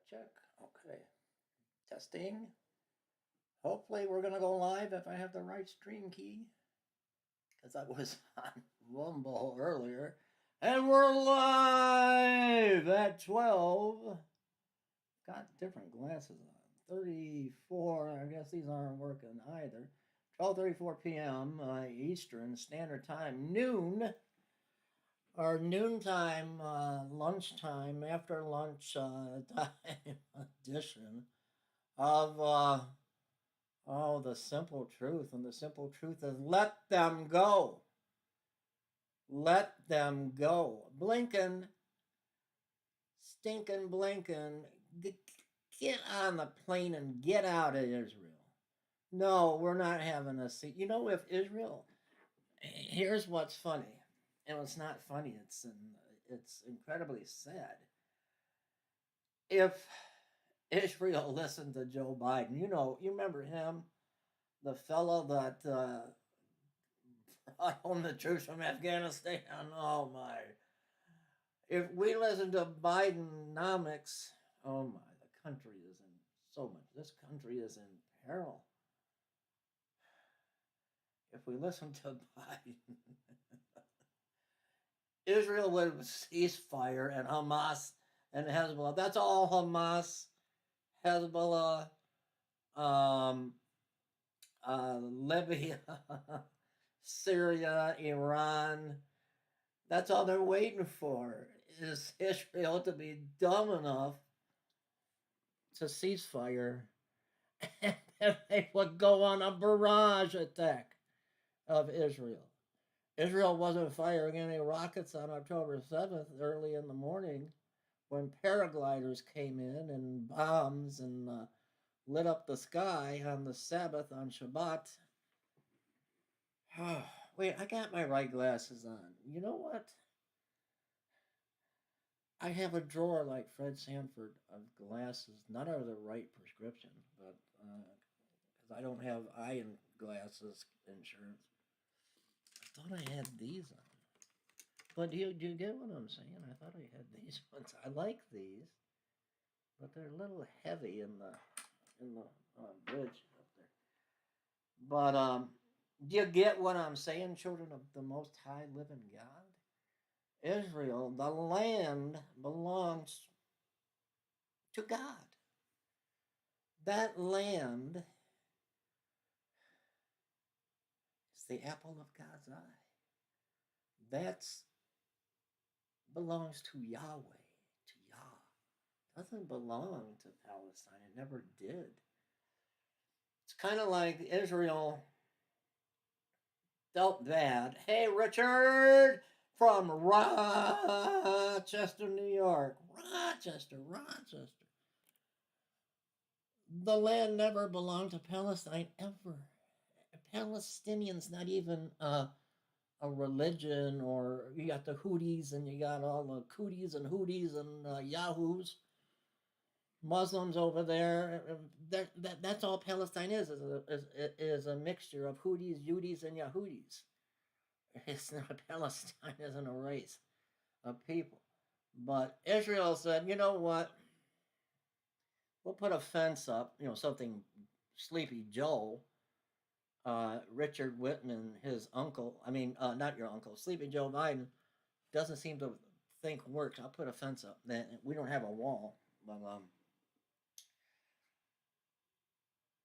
check. Okay. Testing. Hopefully we're going to go live if I have the right stream key. Because I was on Rumble earlier. And we're live at 12. Got different glasses on. 34. I guess these aren't working either. 12:34 p.m. Eastern Standard Time. Noon. Our noontime, lunchtime, after lunch time edition of the simple truth. And the simple truth is let them go. Let them go. Blinken, stinking Blinken, get on the plane and get out of Israel. No, we're not having a seat. You know, if Israel, here's what's funny. And it's not funny, it's incredibly sad. If Israel listened to Joe Biden, you remember him, the fellow that brought home the troops from Afghanistan. Oh my! If we listen to Bidenomics, oh my, the country is in so much. This country is in peril. If we listen to Biden, Israel would cease fire, and Hamas and Hezbollah. That's all Hamas, Hezbollah, Libya, Syria, Iran. That's all they're waiting for, is Israel to be dumb enough to cease fire, and then they would go on a barrage attack of Israel. Israel wasn't firing any rockets on October 7th early in the morning when paragliders came in and bombs and lit up the sky on the Sabbath, on Shabbat. Wait, I got my right glasses on. You know what? I have a drawer like Fred Sanford of glasses, not of the right prescription, but because I don't have eye and glasses insurance. I thought I had these on. But do you get what I'm saying? I thought I had these ones. I like these, but they're a little heavy in the bridge up there. But do you get what I'm saying, children of the Most High Living God? Israel, the land belongs to God. That land is the apple of God's eye. That's belongs to Yahweh, to Yah. Doesn't belong to Palestine. It never did. It's kind of like Israel felt bad. Hey, Richard from Rochester, New York. Rochester. The land never belonged to Palestine ever. Palestinians, not even a religion, or you got the Houthis and you got all the cooties and hooties and yahoos, Muslims over there. That's all Palestine is a mixture of Houthis, Yudis, and Yahudis. It's not Palestine isn't a race of people. But Israel said, you know what? We'll put a fence up, something Sleepy Joe, Richard Whitman, his uncle, not your uncle, Sleepy Joe Biden, doesn't seem to think works. I'll put a fence up. We don't have a wall, but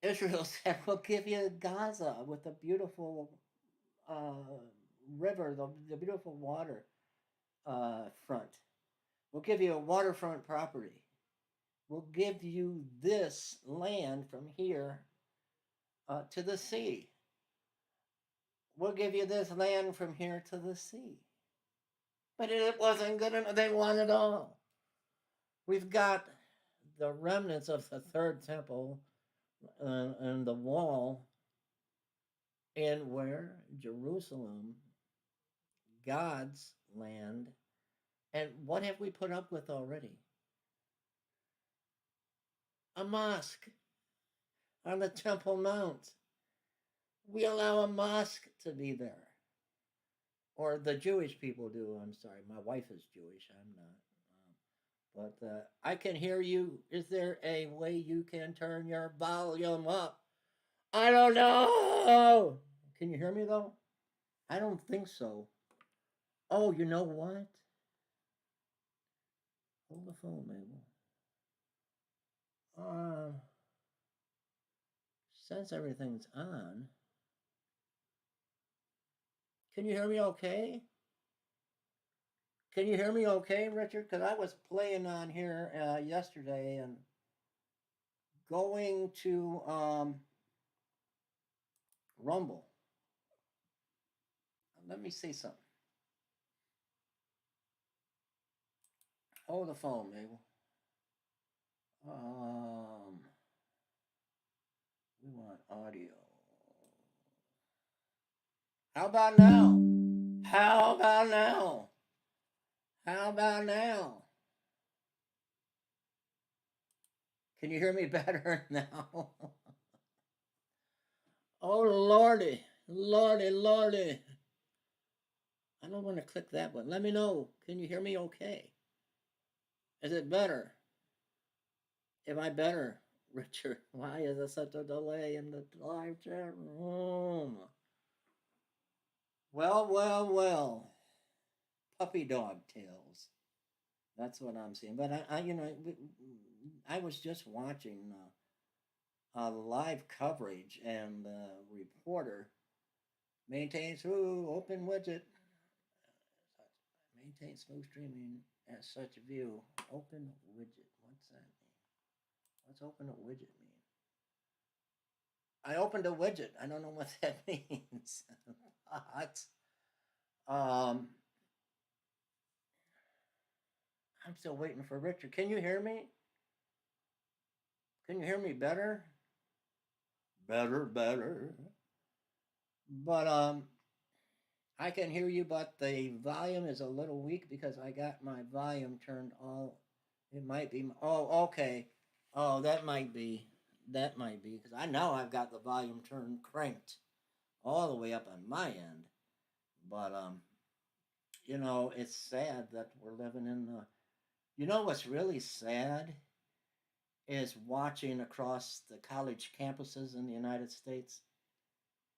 Israel said, we'll give you Gaza with the beautiful river, the beautiful water front. We'll give you a waterfront property. We'll give you this land from here to the sea. We'll give you this land from here to the sea. But it wasn't good enough. They want it all. We've got the remnants of the third temple and the wall in where? Jerusalem, God's land. And what have we put up with already? A mosque on the Temple Mount. We allow a mosque to be there. Or the Jewish people do. I'm sorry, my wife is Jewish. I'm not. but I can hear you. Is there a way you can turn your volume up? I don't know. Can you hear me though? I don't think so. Oh, you know what? Hold the phone, Mabel. Uh, since everything's on, can you hear me okay? Can you hear me okay, Richard? Because I was playing on here yesterday and going to Rumble. Let me see something. Hold the phone, Mabel. Um, we want audio. How about now? How about now? How about now? Can you hear me better now? Oh, Lordy. Lordy, Lordy. I don't want to click that one. Let me know. Can you hear me okay? Is it better? Am I better, Richard? Why is there such a delay in the live chat room? Well, well, well. Puppy dog tails. That's what I'm seeing. But I was just watching live coverage, and the reporter maintains through open widget. Maintain smooth streaming as such view. Open widget. What's that mean? What's open a widget mean? I opened a widget. I don't know what that means. But um, I'm still waiting for Richard. Can you hear me? Can you hear me better? Better, better. But I can hear you, but the volume is a little weak because I got my volume turned all. It might be. Oh, okay. Oh, that might be. That might be because I know I've got the volume turned cranked all the way up on my end. But it's sad that we're living in the. You know what's really sad is watching across the college campuses in the United States,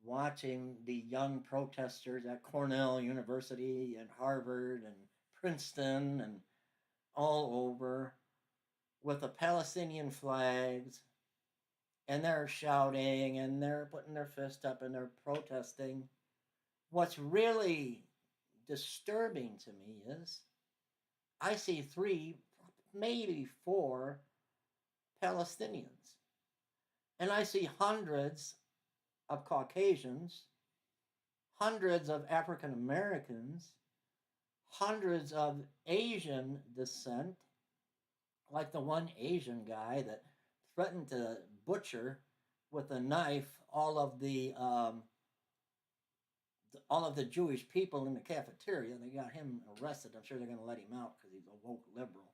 watching the young protesters at Cornell University and Harvard and Princeton and all over with the Palestinian flags, and they're shouting and they're putting their fist up and they're protesting. What's really disturbing to me is I see 3, maybe 4 Palestinians, and I see hundreds of Caucasians, hundreds of African Americans, hundreds of Asian descent, like the one Asian guy that threatened to butcher with a knife all of the Jewish people in the cafeteria. They got him arrested. I'm sure they're going to let him out because he's a woke liberal.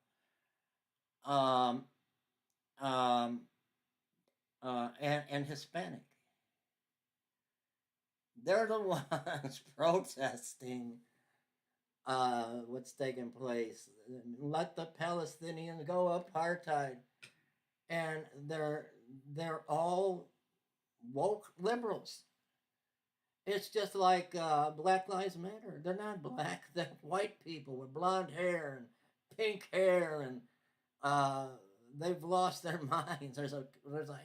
Um, um, and Hispanic. They're the ones protesting what's taking place. Let the Palestinians go, apartheid, and they're all woke liberals. It's just like Black Lives Matter. They're not black. They're white people with blonde hair and pink hair, and they've lost their minds. There's a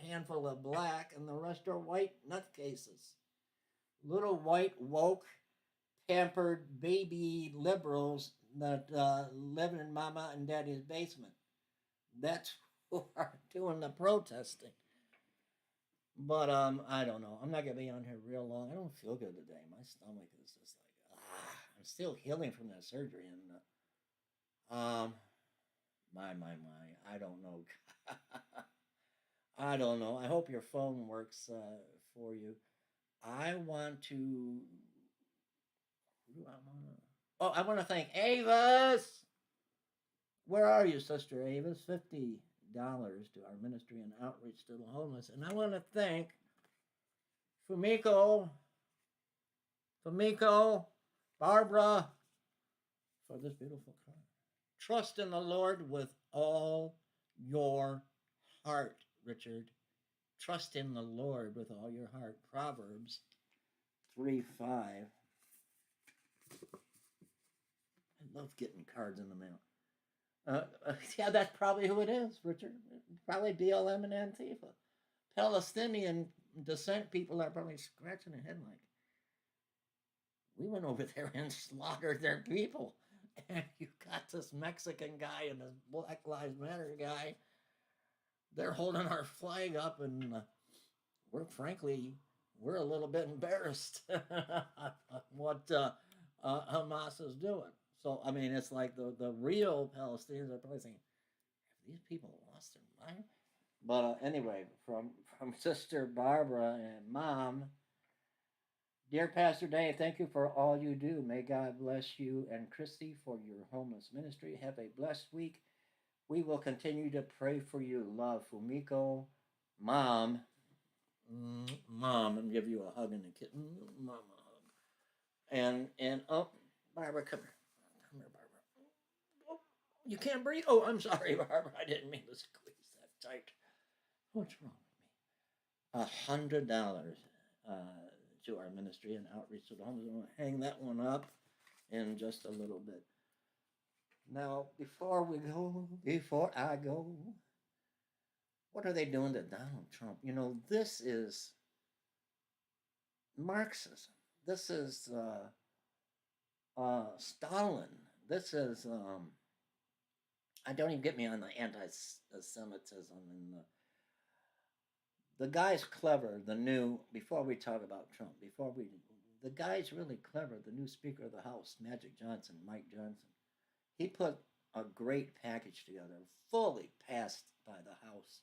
handful of black, and the rest are white nutcases. Little white woke pampered baby liberals that live in mama and daddy's basement. That's who are doing the protesting. But I don't know. I'm not gonna be on here real long. I don't feel good today. My stomach is just like I'm still healing from that surgery, and my. I don't know. I don't know. I hope your phone works for you. I want to. Who do I want to? Oh, I want to thank Avis. Where are you, Sister Avis? $50 to our ministry and outreach to the homeless. And I want to thank Fumiko, Barbara, for this beautiful card. Trust in the Lord with all your heart, Richard. Trust in the Lord with all your heart. Proverbs 3:5. I love getting cards in the mail. Yeah, that's probably who it is, Richard. Probably BLM and Antifa. Palestinian descent people are probably scratching their head like, we went over there and slaughtered their people. And you got this Mexican guy and this Black Lives Matter guy. They're holding our flag up, and we're a little bit embarrassed what Hamas is doing. So I mean, it's like the real Palestinians are probably saying, "Have these people lost their mind?" But anyway, from Sister Barbara and Mom, dear Pastor Dave, thank you for all you do. May God bless you and Christy for your homeless ministry. Have a blessed week. We will continue to pray for you. Love, Fumiko, Mom. Mom, and give you a hug and a kitten. Mom, a hug. And oh, Barbara, come here. Come here, Barbara. Oh, you can't breathe? Oh, I'm sorry, Barbara. I didn't mean to squeeze that tight. What's wrong with me? $100 to our ministry and outreach to the homeless. I'm going to hang that one up in just a little bit. Now, before I go, what are they doing to Donald Trump? You know, this is Marxism. This is Stalin. This is, I don't even get me on the anti-Semitism. And the guy's clever, before we talk about Trump, the guy's really clever, the new Speaker of the House, Magic Johnson, Mike Johnson. He put a great package together, fully passed by the House.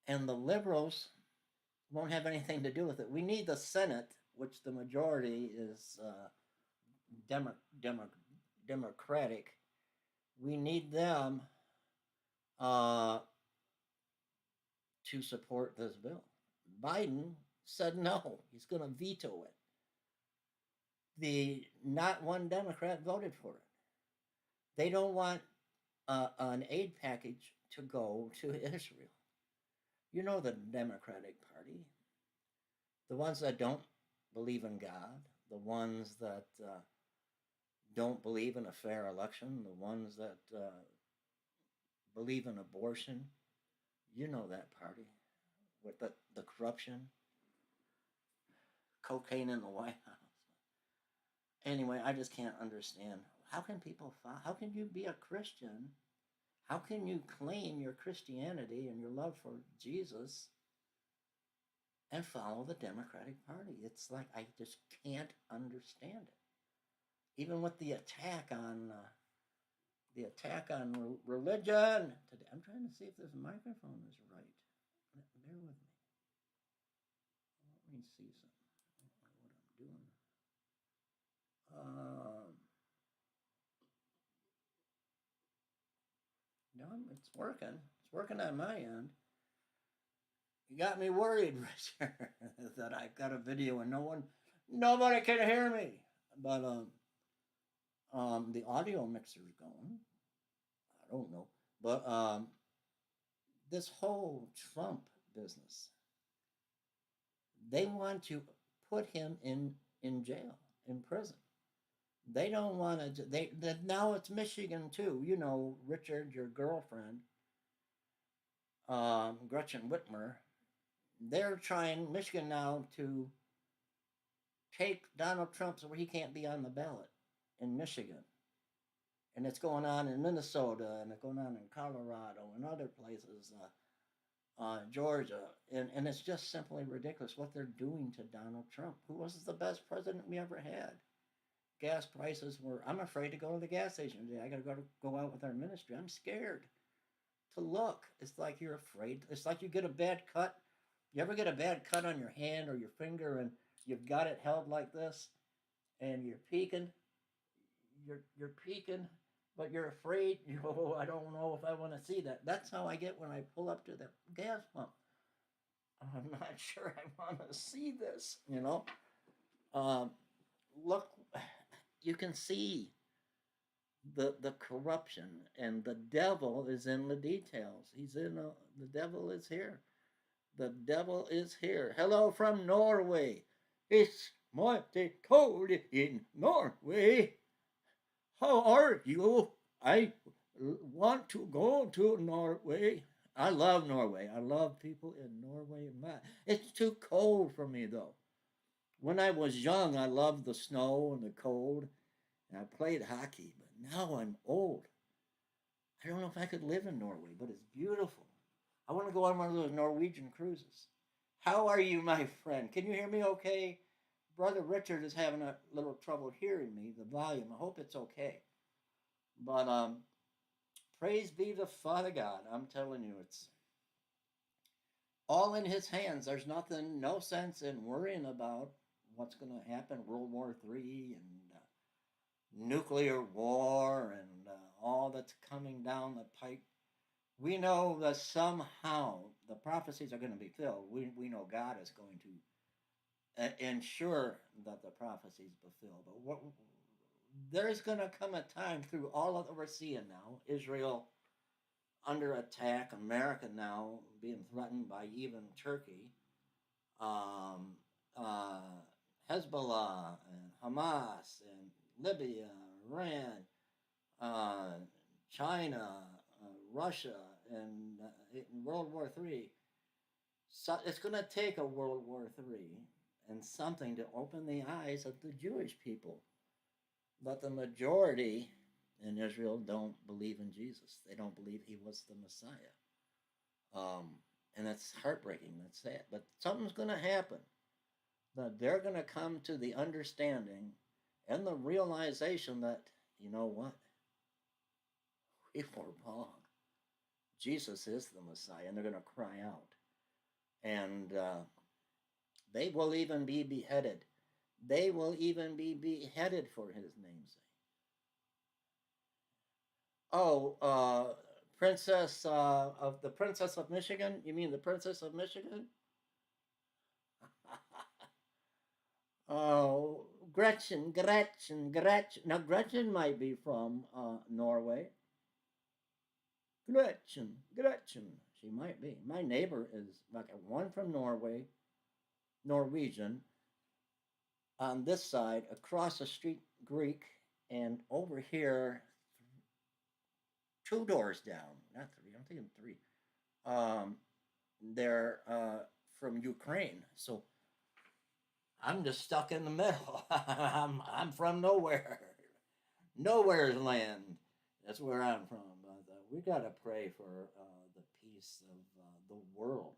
And the liberals won't have anything to do with it. We need the Senate, which the majority is Democratic. We need them to support this bill. Biden said no. He's going to veto it. Not one Democrat voted for it. They don't want an aid package to go to Israel. You know the Democratic Party, the ones that don't believe in God, the ones that don't believe in a fair election, the ones that believe in abortion. You know that party with the corruption, cocaine in the White House. Anyway, I just can't understand. How can you be a Christian? How can you claim your Christianity and your love for Jesus and follow the Democratic Party? It's like I just can't understand it. Even with the attack on religion today. I'm trying to see if this microphone is right. Bear with me. Let me see something. I don't know what I'm doing. No, it's working. It's working on my end. You got me worried, Richard, that I got a video and nobody can hear me. But the audio mixer's going. I don't know. But this whole Trump business, they want to put him in jail, in prison. They don't want to. Now it's Michigan too. You know, Richard, your girlfriend, Gretchen Whitmer. They're trying Michigan now to take Donald Trump so he can't be on the ballot in Michigan. And it's going on in Minnesota, and it's going on in Colorado and other places, Georgia. And it's just simply ridiculous what they're doing to Donald Trump, who was the best president we ever had. Gas prices I'm afraid to go to the gas station today. I got to go out with our ministry. I'm scared to look. It's like you're afraid. It's like you get a bad cut. You ever get a bad cut on your hand or your finger and you've got it held like this and you're peeking? You're peeking, but you're afraid. I don't know if I want to see that. That's how I get when I pull up to the gas pump. I'm not sure I want to see this, you know. Look, you can see the corruption, and the devil is in the details. The devil is here. The devil is here. Hello from Norway. It's mighty cold in Norway. How are you? I want to go to Norway. I love Norway. I love people in Norway. It's too cold for me though. When I was young, I loved the snow and the cold, and I played hockey. But now I'm old. I don't know if I could live in Norway, but it's beautiful. I want to go on one of those Norwegian cruises. How are you, my friend? Can you hear me okay? Brother Richard is having a little trouble hearing me, the volume. I hope it's okay. But praise be to Father God. I'm telling you, it's all in his hands. There's nothing, no sense in worrying about what's going to happen, World War III and nuclear war and all that's coming down the pike. We know that somehow the prophecies are going to be filled. We know God is going to ensure that the prophecies fulfill. But there's going to come a time through all of that we're seeing now, Israel under attack, America now being threatened by even Turkey, um, uh, Hezbollah, and Hamas, and Libya, Iran, uh, China, Russia, and in World War III. So it's going to take a World War III and something to open the eyes of the Jewish people. But the majority in Israel don't believe in Jesus. They don't believe he was the Messiah. Um, and that's heartbreaking. That's sad. But something's going to happen. That they're going to come to the understanding and the realization that, you know what? We were wrong. Jesus is the Messiah, and they're going to cry out. And they will even be beheaded. They will even be beheaded for his namesake. Oh, Princess of the Princess of Michigan? You mean the Princess of Michigan? Oh, Gretchen. Now, Gretchen might be from Norway. Gretchen. She might be. My neighbor is like one from Norway, Norwegian. On this side, across the street, Greek, and over here, two doors down, not three. I'm thinking three. Um, they're from Ukraine, so I'm just stuck in the middle. I'm from nowhere, nowhere's land. That's where I'm from. But we gotta pray for the peace of the world,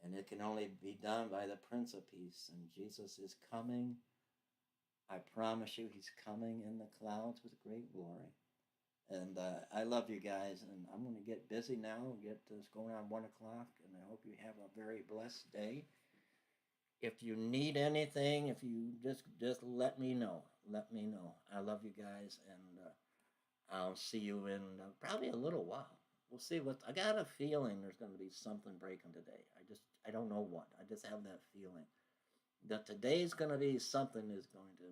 and it can only be done by the Prince of Peace. And Jesus is coming. I promise you, he's coming in the clouds with great glory. And I love you guys, and I'm going to get busy now. Get this going on 1 o'clock, and I hope you have a very blessed day. If you need anything, if you just let me know. Let me know. I love you guys, and I'll see you in probably a little while. We'll see what I got a feeling there's going to be something breaking today. I don't know what. I just have that feeling that today's going to be something is going to